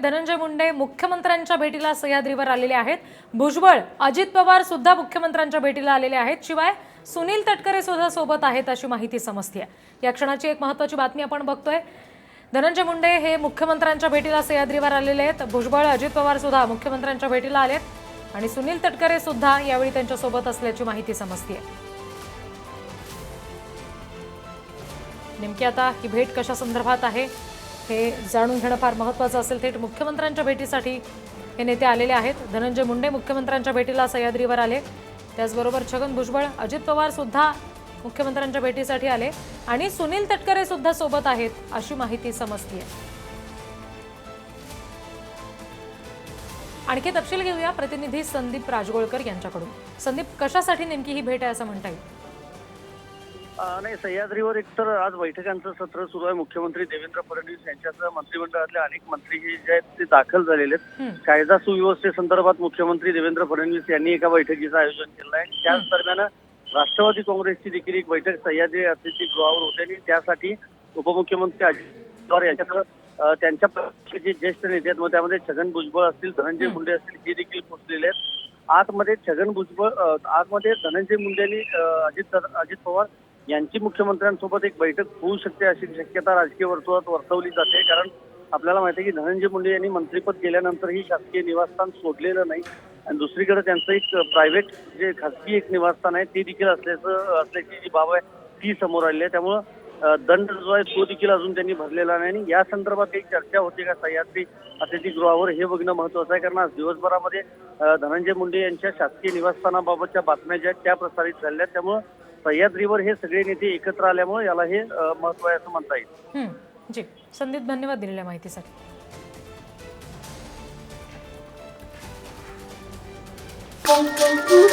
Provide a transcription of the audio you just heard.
धनंजय मुंडे मुख्यमंत्र्यांच्या भेटीला सह्याद्रीवर आलेले आहेत। भुजबळ, अजित पवार सुद्धा मुख्यमंत्र्यांच्या भेटीला आलेले आहेत। शिवाय सुनील तटकरे सुद्धा सोबत आहेत अशी माहिती समजते। या क्षणाची एक महत्त्वाची बातमी आपण बघतोय। धनंजय मुंडे हे मुख्यमंत्र्यांच्या भेटीला सह्याद्रीवर आलेले आहेत। भुजबळ, अजित पवार सुद्धा मुख्यमंत्र्यांच्या भेटीला आलेत आणि सुनील तटकरे सुद्धा यावेळी त्यांच्या सोबत असल्याची माहिती समजते। नेमकी आता ही भेट कशा संदर्भात आहे हे जाणून घेणं फार महत्त्वाचं असेल। थेट मुख्यमंत्र्यांच्या भेटीसाठी हे नेते आलेले आहेत। धनंजय मुंडे मुख्यमंत्र्यांच्या भेटीला सह्याद्रीवर आले, त्याचबरोबर छगन भुजबळ, अजित पवार सुद्धा मुख्यमंत्र्यांच्या भेटीसाठी आले आणि सुनील तटकरे सुद्धा सोबत आहेत अशी माहिती समजते। आणखी तपशील घेऊया प्रतिनिधी संदीप राजगोळकर यांच्याकडून। संदीप, कशासाठी नेमकी ही भेट आहे असं म्हणता येईल? नाही, सह्याद्रीवर एकतर आज बैठकांचं सत्र सुरू आहे। मुख्यमंत्री देवेंद्र फडणवीस यांच्यासह मंत्रिमंडळातले अनेक मंत्री जे आहेत ते दाखल झालेले आहेत। कायदा सुव्यवस्थेसंदर्भात मुख्यमंत्री देवेंद्र फडणवीस यांनी एका बैठकीचं आयोजन केलं आहे। त्याच दरम्यान राष्ट्रवादी काँग्रेसची देखील एक बैठक सह्याद्री अतिथीगृहावर होते आणि त्यासाठी उपमुख्यमंत्री अजित पवार यांच्यासह त्यांच्या पक्षाचे जे ज्येष्ठ नेते आहेत, त्यामध्ये छगन भुजबळ असतील, धनंजय मुंडे असतील, हे देखील पोहोचलेले आहेत। आतमध्ये छगन भुजबळ, आतमध्ये धनंजय मुंडे आणि अजित पवार यांची मुख्यमंत्र्यांसोबत एक बैठक होऊ शकते अशी शक्यता राजकीय वर्तुळात वर्तवली जाते। कारण आपल्याला माहिती आहे की धनंजय मुंडे यांनी मंत्रिपद गेल्यानंतरही शासकीय निवासस्थान सोडलेलं नाही आणि दुसरीकडे त्यांचं एक प्रायव्हेट जे खासगी एक निवासस्थान आहे ते देखील असल्याची जी बाब आहे ती समोर आली आहे। त्यामुळं दंड जो आहे तो देखील अजून त्यांनी भरलेला नाही आणि या संदर्भात एक चर्चा होते का सह्याद्री अतिथीगृहावर हे बघणं महत्वाचं आहे। कारण आज दिवसभरामध्ये धनंजय मुंडे यांच्या शासकीय निवासस्थानाबाबतच्या बातम्या ज्या आहेत त्या प्रसारित झाल्या आहेत। त्यामुळे सह्याद्रीवर हे सगळे नेते एकत्र आल्यामुळे याला हे महत्त्व आहे असं म्हणता येईल। जी संदीप, धन्यवाद दिलेल्या माहितीसाठी। Thank you.